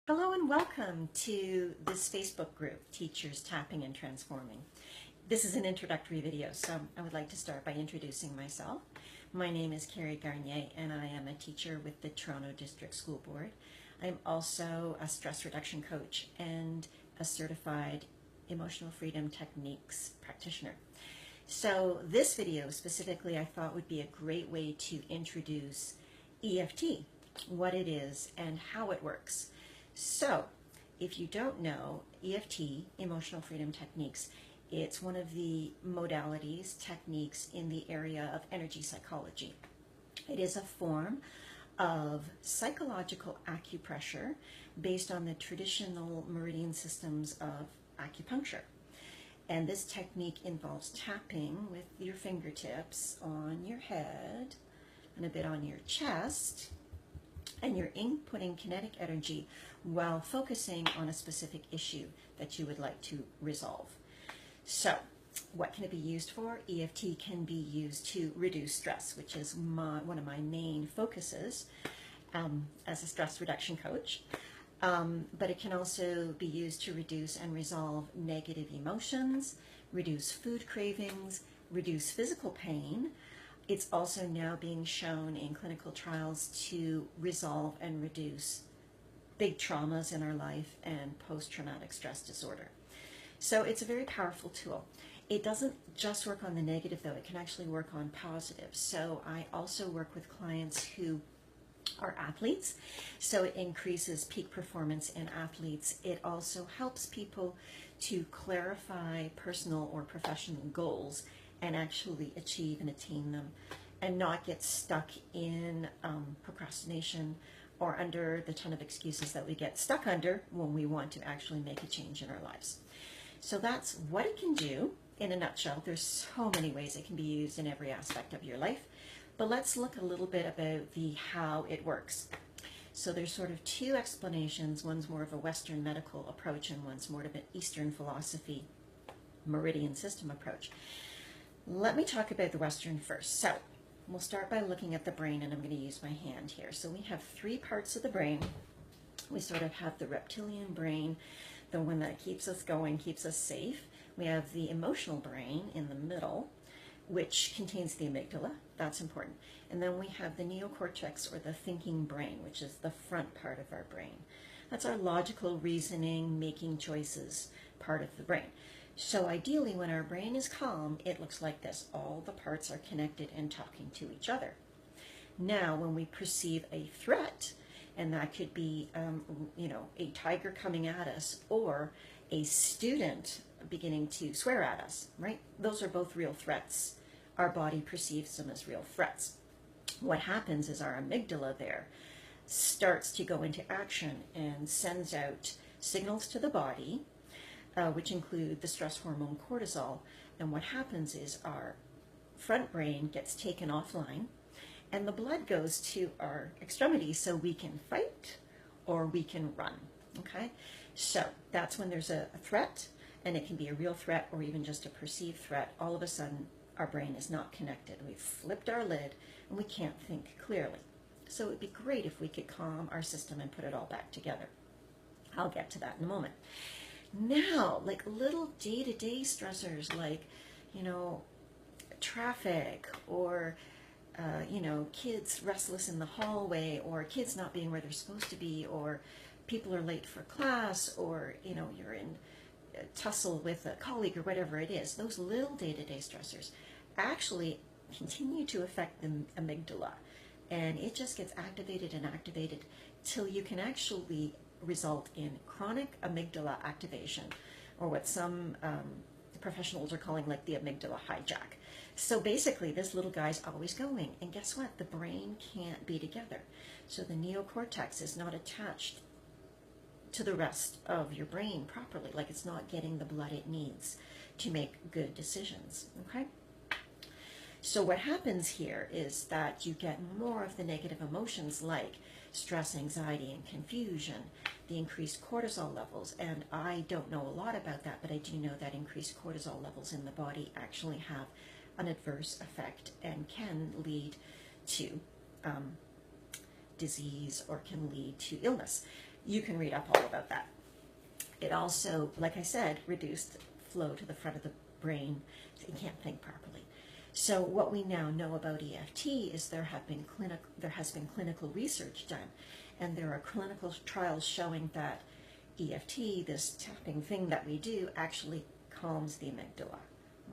Hello and welcome to this Facebook group, Teachers Tapping and Transforming. This is an introductory video, so I would like to start by introducing myself. My name is Kerry Garnier and I am a teacher with the Toronto District School Board. I'm also a stress reduction coach and a certified emotional freedom techniques practitioner. So this video specifically I thought would be a great way to introduce EFT, what it is and how it works. So, if you don't know, EFT, Emotional Freedom Techniques, it's one of the modalities, techniques in the area of energy psychology. It is a form of psychological acupressure based on the traditional meridian systems of acupuncture. And this technique involves tapping with your fingertips on your head and a bit on your chest, and you're inputting kinetic energy while focusing on a specific issue that you would like to resolve. So, what can it be used for? EFT can be used to reduce stress, which is one of my main focuses as a stress reduction coach. But it can also be used to reduce and resolve negative emotions, reduce food cravings, reduce physical pain. It's also now being shown in clinical trials to resolve and reduce big traumas in our life and post-traumatic stress disorder. So it's a very powerful tool. It doesn't just work on the negative though, it can actually work on positive. So I also work with clients who are athletes, so it increases peak performance in athletes. It also helps people to clarify personal or professional goals and actually achieve and attain them and not get stuck in procrastination or under the ton of excuses that we get stuck under when we want to actually make a change in our lives. So that's what it can do in a nutshell. There's so many ways it can be used in every aspect of your life, but let's look a little bit about the how it works. So there's sort of two explanations. One's more of a Western medical approach and one's more of an Eastern philosophy meridian system approach. Let me talk about the Western first. So we'll start by looking at the brain, and I'm going to use my hand here. So we have three parts of the brain. We sort of have the reptilian brain, the one that keeps us going, keeps us safe. We have the emotional brain in the middle, which contains the amygdala. That's important. And then we have the neocortex, or the thinking brain, which is the front part of our brain. That's our logical reasoning, making choices part of the brain. So ideally, when our brain is calm, it looks like this. All the parts are connected and talking to each other. Now, when we perceive a threat, and that could be, a tiger coming at us or a student beginning to swear at us, right? Those are both real threats. Our body perceives them as real threats. What happens is our amygdala there starts to go into action and sends out signals to the body, which include the stress hormone cortisol. And what happens is our front brain gets taken offline and the blood goes to our extremities so we can fight or we can run. Okay, so that's when there's a threat, and it can be a real threat or even just a perceived threat. All of a sudden our brain is not connected. We've flipped our lid and we can't think clearly. So it would be great if we could calm our system and put it all back together. I'll get to that in a moment. Now, like little day-to-day stressors like, traffic or, kids restless in the hallway, or kids not being where they're supposed to be, or people are late for class, or, you're in a tussle with a colleague or whatever it is. Those little day-to-day stressors actually continue to affect the amygdala, and it just gets activated and activated till you can actually result in chronic amygdala activation, or what some professionals are calling like the amygdala hijack. So basically this little guy's always going, and guess what? The brain can't be together. So the neocortex is not attached to the rest of your brain properly, like it's not getting the blood it needs to make good decisions. Okay? So what happens here is that you get more of the negative emotions like stress, anxiety, and confusion, the increased cortisol levels. And I don't know a lot about that, but I do know that increased cortisol levels in the body actually have an adverse effect and can lead to disease or can lead to illness. You can read up all about that. It also, like I said, reduced flow to the front of the brain, so you can't think properly. So what we now know about EFT is there has been clinical research done, and there are clinical trials showing that EFT, this tapping thing that we do, actually calms the amygdala,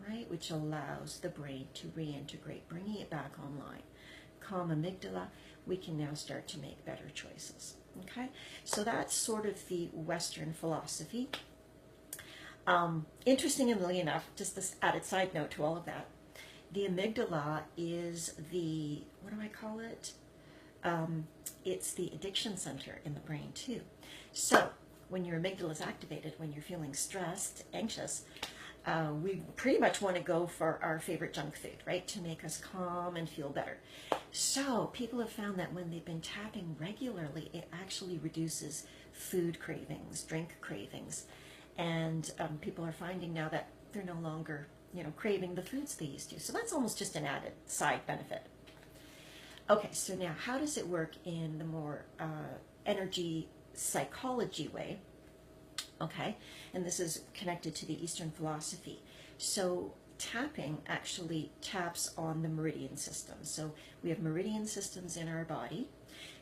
right, which allows the brain to reintegrate, bringing it back online. Calm amygdala, we can now start to make better choices. Okay, so that's sort of the Western philosophy. Interestingly enough, just this added side note to all of that, the amygdala is the, what do I call it? It's the addiction center in the brain too. So when your amygdala is activated, when you're feeling stressed, anxious, we pretty much want to go for our favorite junk food, right, to make us calm and feel better. So people have found that when they've been tapping regularly, it actually reduces food cravings, drink cravings, and people are finding now that they're no longer, craving the foods they used to. So that's almost just an added side benefit. Okay, so now how does it work in the more energy psychology way? Okay, and this is connected to the Eastern philosophy. So tapping actually taps on the meridian system. So we have meridian systems in our body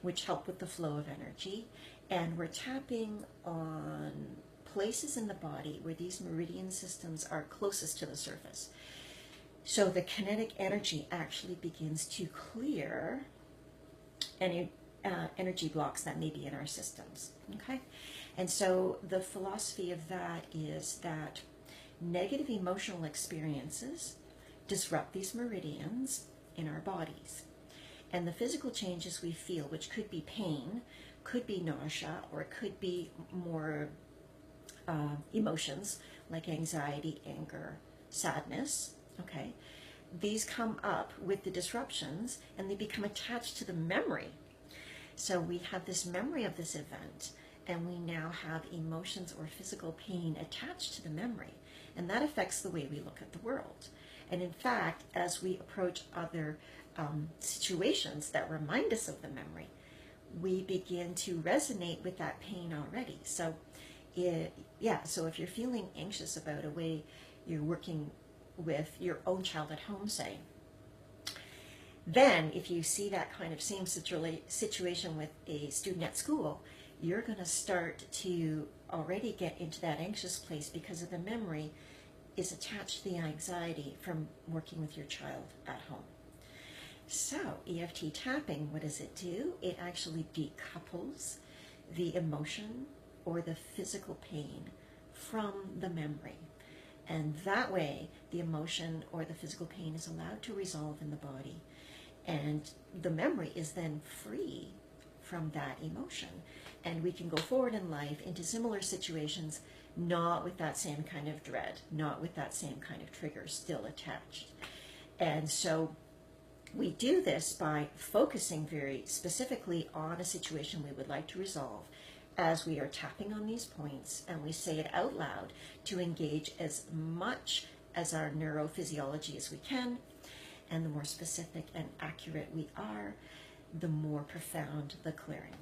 which help with the flow of energy, and we're tapping on places in the body where these meridian systems are closest to the surface. So the kinetic energy actually begins to clear any energy blocks that may be in our systems. Okay, and so the philosophy of that is that negative emotional experiences disrupt these meridians in our bodies, and the physical changes we feel, which could be pain, could be nausea, or it could be more emotions like anxiety, anger, sadness. Okay, these come up with the disruptions and they become attached to the memory. So we have this memory of this event, and we now have emotions or physical pain attached to the memory, and that affects the way we look at the world. And in fact, as we approach other situations that remind us of the memory, we begin to resonate with that pain already. So so if you're feeling anxious about a way you're working with your own child at home, say, then if you see that kind of same situation with a student at school, you're going to start to already get into that anxious place because of the memory is attached to the anxiety from working with your child at home. So EFT tapping, what does it do? It actually decouples the emotion or the physical pain from the memory. And that way, the emotion or the physical pain is allowed to resolve in the body. And the memory is then free from that emotion. And we can go forward in life into similar situations, not with that same kind of dread, not with that same kind of trigger still attached. And so we do this by focusing very specifically on a situation we would like to resolve, as we are tapping on these points, and we say it out loud to engage as much as our neurophysiology as we can. And the more specific and accurate we are, the more profound the clearing.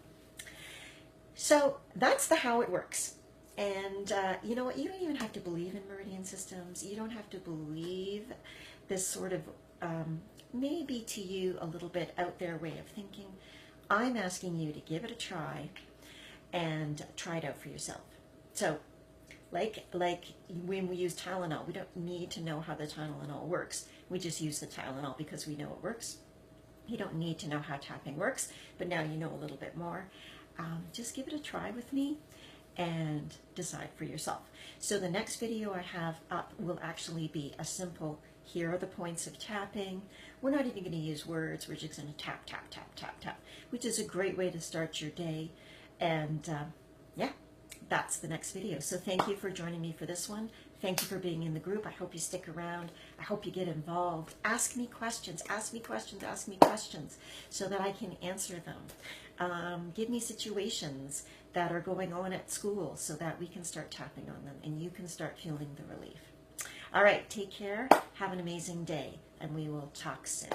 So that's how it works. And you know what? You don't even have to believe in meridian systems. You don't have to believe this sort of maybe to you a little bit out there way of thinking. I'm asking you to give it a try and try it out for yourself. So like when we use Tylenol, we don't need to know how the Tylenol works. We just use the Tylenol because we know it works. You don't need to know how tapping works, but now you know a little bit more. Just give it a try with me and decide for yourself. So the next video I have up will actually be a simple, here are the points of tapping. We're not even going to use words, we're just going to tap, tap, tap, tap, tap, which is a great way to start your day. And yeah, that's the next video. So thank you for joining me for this one. Thank you for being in the group. I hope you stick around. I hope you get involved. Ask me questions, ask me questions, ask me questions so that I can answer them. Give me situations that are going on at school so that we can start tapping on them and you can start feeling the relief. All right, take care. Have an amazing day, and we will talk soon.